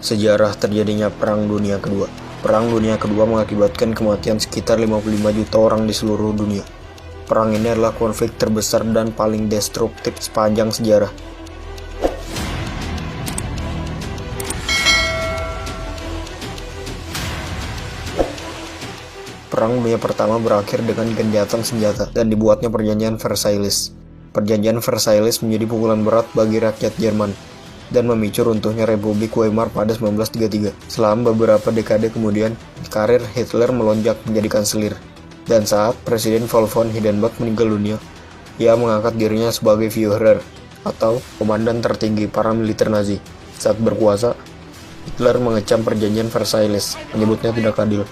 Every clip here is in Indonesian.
Sejarah terjadinya Perang Dunia Kedua. Perang Dunia Kedua mengakibatkan kematian sekitar 55 juta orang di seluruh dunia. Perang ini adalah konflik terbesar dan paling destruktif sepanjang sejarah. Perang Dunia Pertama berakhir dengan gencatan senjata dan dibuatnya Perjanjian Versailles. Perjanjian Versailles menjadi pukulan berat bagi rakyat Jerman dan memicu runtuhnya Republik Weimar pada 1933. Selama beberapa dekade kemudian, karir Hitler melonjak menjadi kanselir. Dan saat Presiden von Hindenburg meninggal dunia, ia mengangkat dirinya sebagai Führer atau komandan tertinggi para militer Nazi. Saat berkuasa, Hitler mengecam Perjanjian Versailles, menyebutnya tidak adil.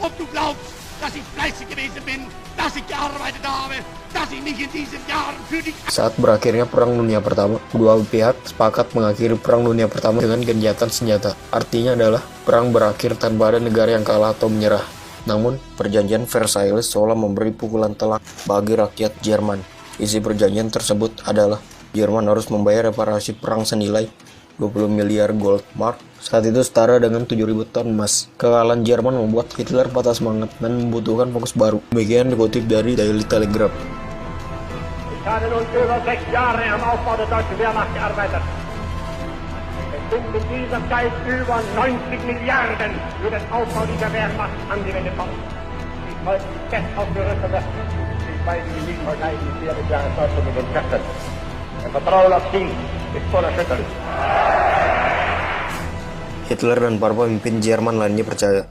Ob du glaubst, dass ich fleißig gewesen bin, dass ich gearbeitet habe, dass ich mich in diesen Jahren für dich... Saat berakhirnya Perang Dunia Pertama, kedua pihak sepakat mengakhiri Perang Dunia Pertama dengan gencatan senjata. Artinya adalah perang berakhir tanpa ada negara yang kalah atau menyerah. Namun, Perjanjian Versailles seolah memberi pukulan telak bagi rakyat Jerman. Isi perjanjian tersebut adalah Jerman harus membayar reparasi perang senilai 20 miliar gold mark, saat itu setara dengan 7.000 ton emas. Kekalahan Jerman membuat Hitler patah semangat dan membutuhkan fokus baru. Demikian dikutip dari Daily Telegraph. Ich habe nun über 6 Jahre am Aufbau der deutschen Wehrmacht gearbeitet. Es sind in dieser Zeit über 90 Milliarden für den Aufbau dieser Wehrmacht angewendet worden. Die heute fest aufgerüstet wird. Ich weiß, wie Sie heute eigentlich hier mit Jahres Deutschland mit den Kräften. Ein Vertrauen auf Sie ist unerschütterlich. Hitler dan para pemimpin Jerman lainnya percaya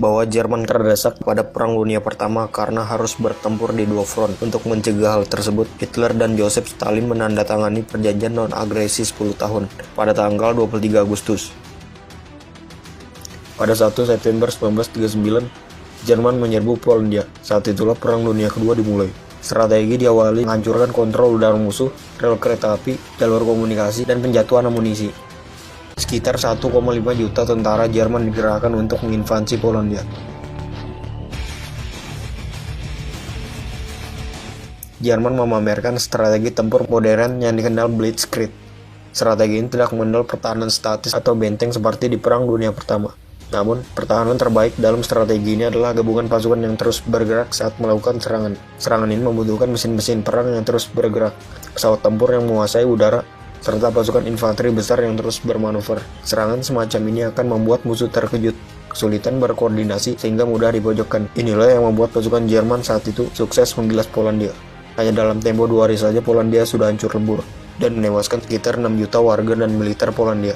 bahwa Jerman terdesak pada Perang Dunia Pertama karena harus bertempur di dua front. Untuk mencegah hal tersebut, Hitler dan Joseph Stalin menandatangani perjanjian non-agresi 10 tahun pada tanggal 23 Agustus. Pada 1 September 1939, Jerman menyerbu Polandia. Saat itulah Perang Dunia Kedua dimulai. Strategi diawali menghancurkan kontrol udara musuh, rel kereta api, jalur komunikasi, dan penjatuhan amunisi. Sekitar 1,5 juta tentara Jerman dikerahkan untuk menginvasi Polandia. Jerman memamerkan strategi tempur modern yang dikenal Blitzkrieg. Strategi ini tidak mengenal pertahanan statis atau benteng seperti di Perang Dunia Pertama. Namun, pertahanan terbaik dalam strategi ini adalah gabungan pasukan yang terus bergerak saat melakukan serangan. Serangan ini membutuhkan mesin-mesin perang yang terus bergerak, pesawat tempur yang menguasai udara, serta pasukan infanteri besar yang terus bermanuver. Serangan semacam ini akan membuat musuh terkejut, kesulitan berkoordinasi sehingga mudah dipojokkan. Inilah yang membuat pasukan Jerman saat itu sukses menggilas Polandia. Hanya dalam tempo 2 hari saja Polandia sudah hancur lebur dan menewaskan sekitar 6 juta warga dan militer Polandia.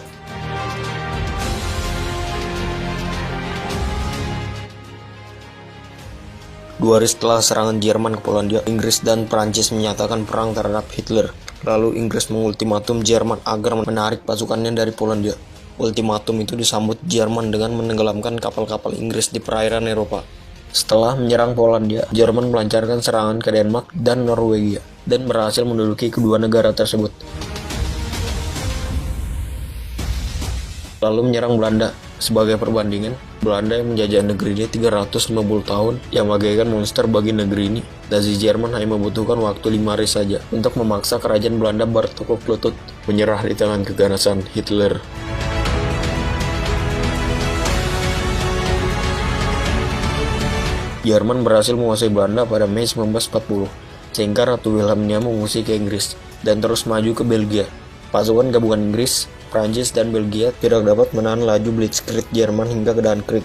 Dua hari setelah serangan Jerman ke Polandia, Inggris dan Prancis menyatakan perang terhadap Hitler. Lalu Inggris mengultimatum Jerman agar menarik pasukannya dari Polandia. Ultimatum itu disambut Jerman dengan menenggelamkan kapal-kapal Inggris di perairan Eropa. Setelah menyerang Polandia, Jerman melancarkan serangan ke Denmark dan Norwegia dan berhasil menduduki kedua negara tersebut. Lalu menyerang Belanda. Sebagai perbandingan, Belanda yang menjajah negeri ini 350 tahun yang bagaikan monster bagi negeri ini. Nazi Jerman hanya membutuhkan waktu 5 hari saja untuk memaksa kerajaan Belanda bertekuk lutut menyerah di tangan keganasan Hitler. Jerman berhasil menguasai Belanda pada Mei 1940, sehingga Ratu Wilhelmina mengungsi ke Inggris dan terus maju ke Belgia. Pasukan gabungan Inggris, Prancis, dan Belgia tidak dapat menahan laju Blitzkrieg Jerman hingga ke Dunkirk.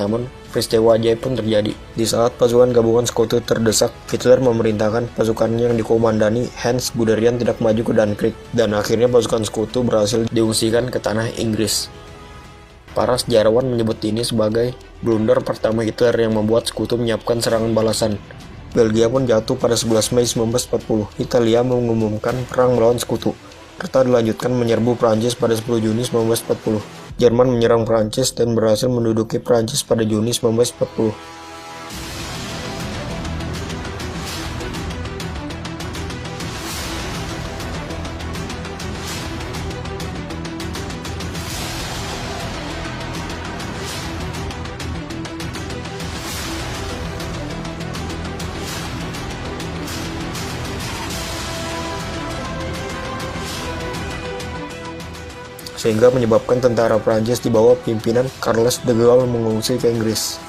Namun, peristiwa ajaib pun terjadi. Di saat pasukan gabungan Sekutu terdesak, Hitler memerintahkan pasukannya yang dikomandani Hans Guderian tidak maju ke Dunkirk, dan akhirnya pasukan Sekutu berhasil diungsikan ke tanah Inggris. Para sejarawan menyebut ini sebagai blunder pertama Hitler yang membuat Sekutu menyiapkan serangan balasan. Belgia pun jatuh pada 11 Mei 1940. Italia mengumumkan perang melawan Sekutu. Serta dilanjutkan menyerbu Prancis pada 10 Juni 1940. Jerman menyerang Prancis dan berhasil menduduki Prancis pada Juni 1940. sehingga menyebabkan tentara Prancis di bawah pimpinan Charles de Gaulle mengungsi ke Inggris.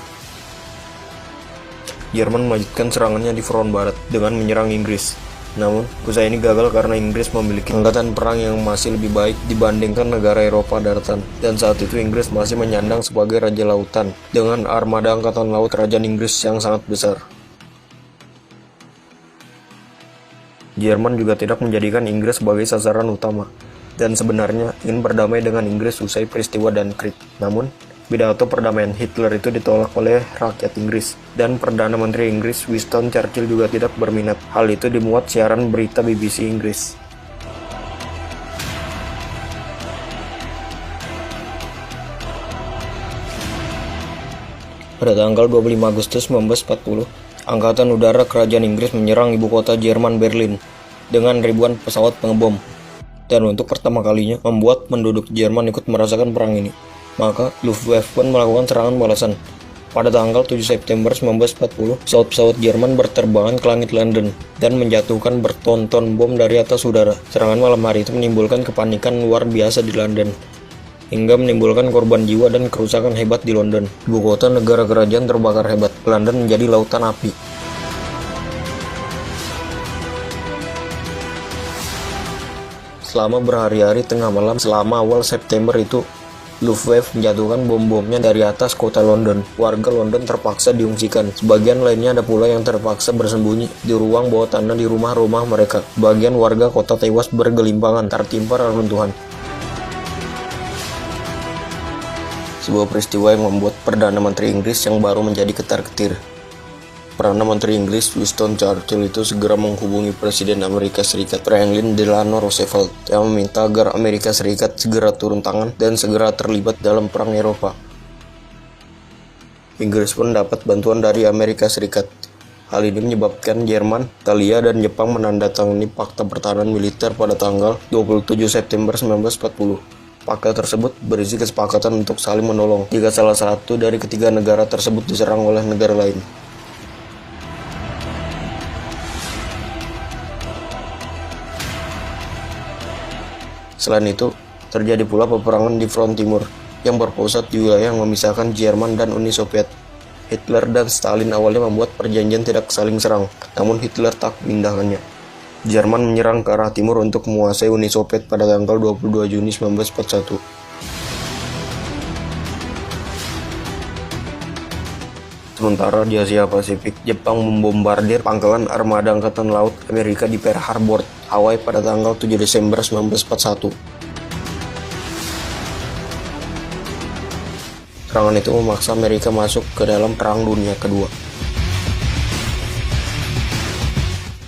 Jerman melanjutkan serangannya di front barat dengan menyerang Inggris. Namun, usaha ini gagal karena Inggris memiliki angkatan perang yang masih lebih baik dibandingkan negara Eropa daratan. Dan saat itu Inggris masih menyandang sebagai Raja Lautan dengan armada angkatan laut kerajaan Inggris yang sangat besar. Jerman juga tidak menjadikan Inggris sebagai sasaran utama, dan sebenarnya ingin berdamai dengan Inggris usai peristiwa Dunkirk. Namun, pidato perdamaian Hitler itu ditolak oleh rakyat Inggris, dan Perdana Menteri Inggris Winston Churchill juga tidak berminat. Hal itu dimuat siaran berita BBC Inggris. Pada tanggal 25 Agustus 1940, Angkatan Udara Kerajaan Inggris menyerang ibu kota Jerman Berlin dengan ribuan pesawat pengebom, dan untuk pertama kalinya membuat penduduk Jerman ikut merasakan perang ini. Maka Luftwaffe pun melakukan serangan balasan. Pada tanggal 7 September 1940, pesawat-pesawat Jerman berterbangan ke langit London dan menjatuhkan bertonton bom dari atas udara. Serangan malam hari itu menimbulkan kepanikan luar biasa di London, hingga menimbulkan korban jiwa dan kerusakan hebat di London. Ibu kota negara kerajaan terbakar hebat. London menjadi lautan api. Selama berhari-hari tengah malam selama awal September itu, Luftwaffe menjatuhkan bom-bomnya dari atas kota London. Warga London terpaksa diungsikan. Sebagian lainnya ada pula yang terpaksa bersembunyi di ruang bawah tanah di rumah-rumah mereka. Sebagian warga kota tewas bergelimpangan tertimpa reruntuhan. Sebuah peristiwa yang membuat Perdana Menteri Inggris yang baru menjadi ketar-ketir. Perdana Menteri Inggris Winston Churchill itu segera menghubungi Presiden Amerika Serikat Franklin Delano Roosevelt yang meminta agar Amerika Serikat segera turun tangan dan segera terlibat dalam perang Eropa. Inggris pun dapat bantuan dari Amerika Serikat. Hal ini menyebabkan Jerman, Italia, dan Jepang menandatangani Fakta Pertahanan Militer pada tanggal 27 September 1940. Fakta tersebut berisi kesepakatan untuk saling menolong jika salah satu dari ketiga negara tersebut diserang oleh negara lain. Selain itu, terjadi pula peperangan di front timur yang berpusat di wilayah yang memisahkan Jerman dan Uni Soviet. Hitler dan Stalin awalnya membuat perjanjian tidak saling serang, namun Hitler tak mengindahkannya. Jerman menyerang ke arah timur untuk menguasai Uni Soviet pada tanggal 22 Juni 1941. Sementara di Asia Pasifik, Jepang membombardir pangkalan armada Angkatan Laut Amerika di Pearl Harbor, Hawaii pada tanggal 7 Desember 1941. Serangan itu memaksa Amerika masuk ke dalam Perang Dunia Kedua.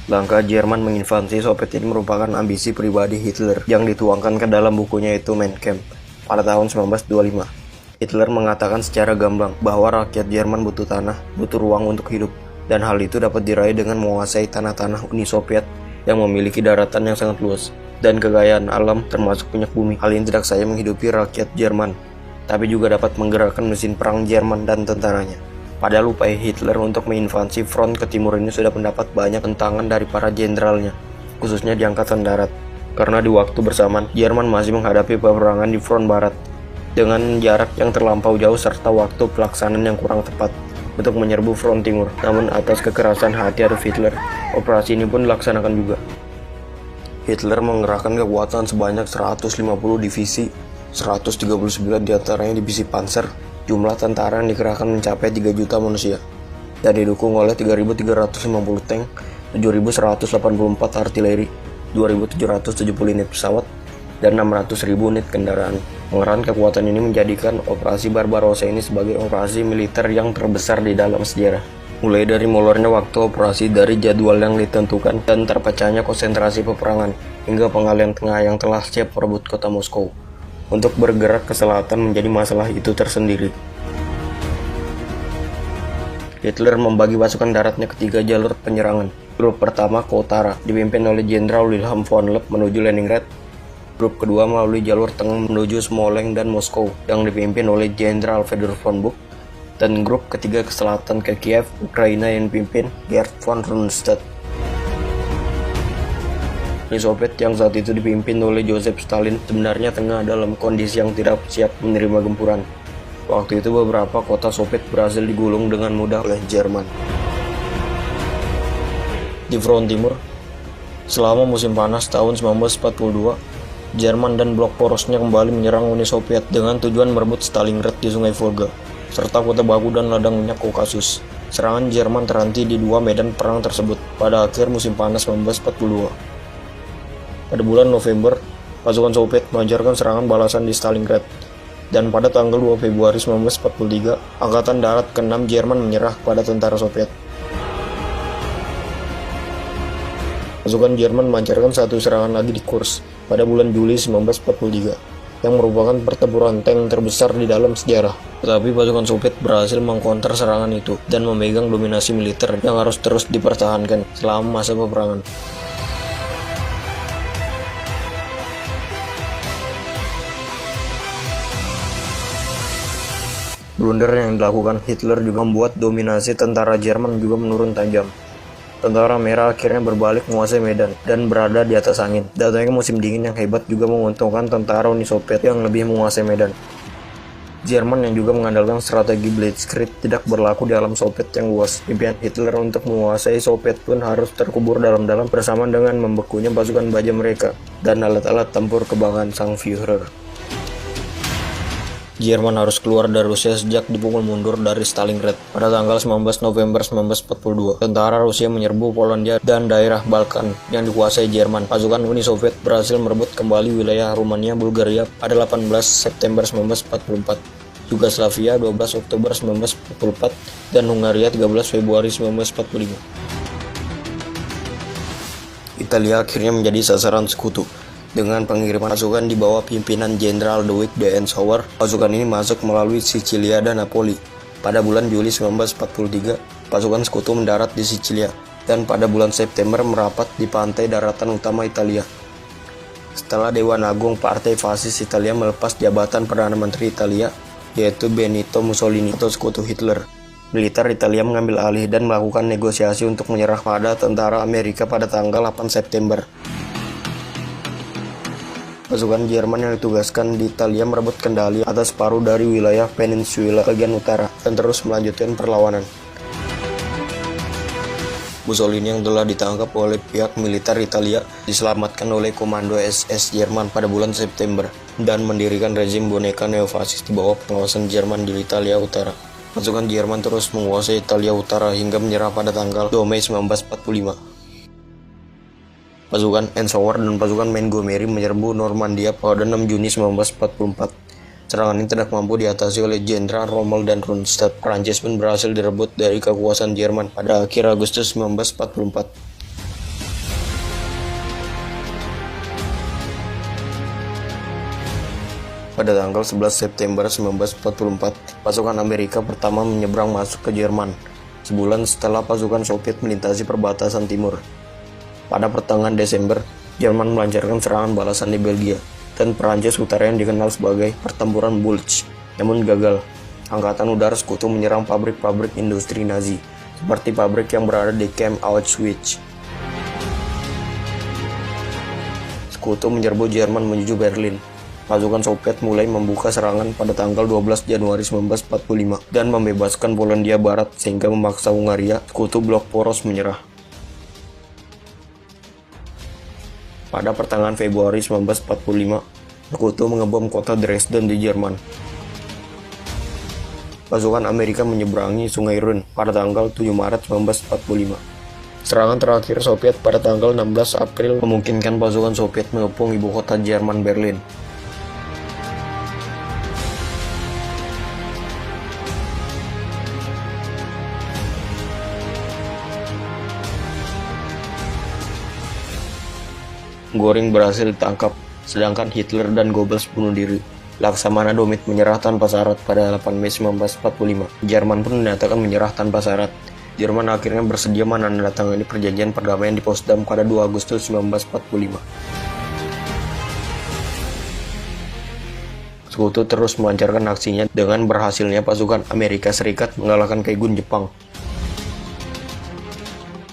Langkah Jerman menginvasi Soviet ini merupakan ambisi pribadi Hitler yang dituangkan ke dalam bukunya yaitu Mein Kampf pada tahun 1925. Hitler mengatakan secara gamblang bahwa rakyat Jerman butuh tanah, butuh ruang untuk hidup, dan hal itu dapat diraih dengan menguasai tanah-tanah Uni Soviet yang memiliki daratan yang sangat luas dan kekayaan alam termasuk minyak bumi. Hal ini tidak saja menghidupi rakyat Jerman, tapi juga dapat menggerakkan mesin perang Jerman dan tentaranya. Padahal upaya Hitler untuk menginvasi front ke timur ini sudah mendapat banyak tentangan dari para jenderalnya, khususnya di Angkatan Darat, karena di waktu bersamaan Jerman masih menghadapi peperangan di front barat dengan jarak yang terlampau jauh serta waktu pelaksanaan yang kurang tepat untuk menyerbu front timur. Namun atas kekerasan hati Adolf Hitler, operasi ini pun dilaksanakan juga. Hitler mengerahkan kekuatan sebanyak 150 divisi, 139 diantaranya divisi panser. Jumlah tentara yang dikerahkan mencapai 3 juta manusia dan didukung oleh 3.350 tank, 7.184 artileri, 2.770 unit pesawat, dan 600.000 unit kendaraan. Pengerahan kekuatan ini menjadikan operasi Barbarossa ini sebagai operasi militer yang terbesar di dalam sejarah. Mulai dari molornya waktu operasi dari jadwal yang ditentukan dan terpecahnya konsentrasi peperangan, hingga pengalian tengah yang telah siap merebut kota Moskow. Untuk bergerak ke selatan menjadi masalah itu tersendiri. Hitler membagi pasukan daratnya ke 3 jalur penyerangan. Grup pertama ke utara, dipimpin oleh Jenderal Wilhelm von Leb menuju Leningrad. Grup kedua melalui jalur tengah menuju Smolensk dan Moskow yang dipimpin oleh Jenderal Fedor von Buch, dan grup ketiga ke selatan ke Kiev, Ukraina yang dipimpin Gerd von Rundstedt. Uni Soviet yang saat itu dipimpin oleh Joseph Stalin sebenarnya tengah dalam kondisi yang tidak siap menerima gempuran. Waktu itu beberapa kota Soviet berhasil digulung dengan mudah oleh Jerman. Di front timur, selama musim panas tahun 1942, Jerman dan blok porosnya kembali menyerang Uni Soviet dengan tujuan merebut Stalingrad di Sungai Volga, serta kota baku dan ladang minyak Kaukasus. Serangan Jerman terhenti di dua medan perang tersebut pada akhir musim panas 1942. Pada bulan November, pasukan Soviet melancarkan serangan balasan di Stalingrad, dan pada tanggal 2 Februari 1943, Angkatan Darat ke-6 Jerman menyerah pada tentara Soviet. Pasukan Jerman melancarkan satu serangan lagi di Kursk pada bulan Juli 1943, yang merupakan pertempuran tank terbesar di dalam sejarah. Tetapi pasukan Soviet berhasil mengkonter serangan itu dan memegang dominasi militer yang harus terus dipertahankan selama masa peperangan. Blunder yang dilakukan Hitler juga membuat dominasi tentara Jerman juga menurun tajam. Tentara Merah akhirnya berbalik menguasai Medan dan berada di atas angin. Datangnya musim dingin yang hebat juga menguntungkan tentara Uni Soviet yang lebih menguasai Medan. Jerman yang juga mengandalkan strategi Blitzkrieg tidak berlaku di alam Soviet yang luas. Impian Hitler untuk menguasai Soviet pun harus terkubur dalam-dalam bersamaan dengan membekunya pasukan baja mereka dan alat-alat tempur kebanggaan sang Führer. Jerman harus keluar dari Rusia sejak dipukul mundur dari Stalingrad. Pada tanggal 19 November 1942, tentara Rusia menyerbu Polandia dan daerah Balkan yang dikuasai Jerman. Pasukan Uni Soviet berhasil merebut kembali wilayah Rumania, Bulgaria pada 18 September 1944, Yugoslavia 12 Oktober 1944, dan Hungaria 13 Februari 1945. Italia akhirnya menjadi sasaran sekutu. Dengan pengiriman pasukan di bawah pimpinan Jenderal Ludwig de Eisenhower, pasukan ini masuk melalui Sicilia dan Napoli. Pada bulan Juli 1943, pasukan sekutu mendarat di Sicilia, dan pada bulan September merapat di pantai daratan utama Italia. Setelah Dewan Agung Partai Fasis Italia melepas jabatan Perdana Menteri Italia, yaitu Benito Mussolini atau sekutu Hitler, militer Italia mengambil alih dan melakukan negosiasi untuk menyerah pada tentara Amerika pada tanggal 8 September. Pasukan Jerman yang ditugaskan di Italia merebut kendali atas separuh dari wilayah peninsula bagian utara dan terus melanjutkan perlawanan. Mussolini yang telah ditangkap oleh pihak militer Italia diselamatkan oleh komando SS Jerman pada bulan September dan mendirikan rezim boneka neofasis di bawah pengawasan Jerman di Italia Utara. Pasukan Jerman terus menguasai Italia Utara hingga menyerah pada tanggal 2 Mei 1945. Pasukan Eisenhower dan pasukan Montgomery menyerbu Normandia pada 6 Juni 1944. Serangan ini tidak mampu diatasi oleh Jenderal Rommel dan Rundstedt. Prancis pun berhasil direbut dari kekuasaan Jerman pada akhir Agustus 1944. Pada tanggal 11 September 1944, pasukan Amerika pertama menyeberang masuk ke Jerman, sebulan setelah pasukan Soviet melintasi perbatasan timur. Pada pertengahan Desember, Jerman melancarkan serangan balasan di Belgia, dan Perancis Utara yang dikenal sebagai Pertempuran Bulge, namun gagal. Angkatan Udara Sekutu menyerang pabrik-pabrik industri Nazi, seperti pabrik yang berada di Camp Auschwitz. Sekutu menyerbu Jerman menuju Berlin. Pasukan Soviet mulai membuka serangan pada tanggal 12 Januari 1945 dan membebaskan Polandia Barat sehingga memaksa Hungaria, Sekutu blok poros menyerah. Pada pertengahan Februari 1945, Sekutu mengebom kota Dresden di Jerman. Pasukan Amerika menyeberangi Sungai Rhine pada tanggal 7 Maret 1945. Serangan terakhir Soviet pada tanggal 16 April memungkinkan pasukan Soviet mengepung ibu kota Jerman, Berlin. Göring berhasil ditangkap, sedangkan Hitler dan Goebbels bunuh diri. Laksamana Domit menyerah tanpa syarat pada 8 Mei 1945. Jerman pun menyatakan menyerah tanpa syarat. Jerman akhirnya bersedia menandatangani perjanjian perdamaian di Potsdam pada 2 Agustus 1945. Sekutu terus melancarkan aksinya dengan berhasilnya pasukan Amerika Serikat mengalahkan Kaigun Jepang.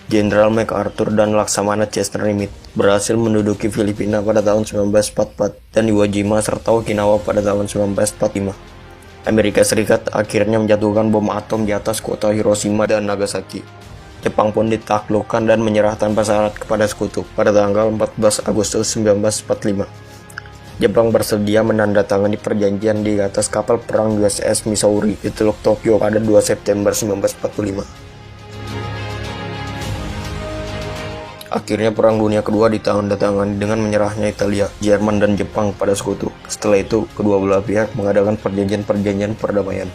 Jenderal MacArthur dan Laksamana Chester Nimitz berhasil menduduki Filipina pada tahun 1944 dan Iwo Jima serta Okinawa pada tahun 1945. Amerika Serikat akhirnya menjatuhkan bom atom di atas kota Hiroshima dan Nagasaki. Jepang pun ditaklukkan dan menyerah tanpa syarat kepada sekutu pada tanggal 14 Agustus 1945. Jepang bersedia menandatangani perjanjian di atas kapal perang USS Missouri di Teluk Tokyo pada 2 September 1945. Akhirnya Perang Dunia Kedua ditandatangani dengan menyerahnya Italia, Jerman, dan Jepang pada sekutu. Setelah itu, kedua belah pihak mengadakan perjanjian-perjanjian perdamaian.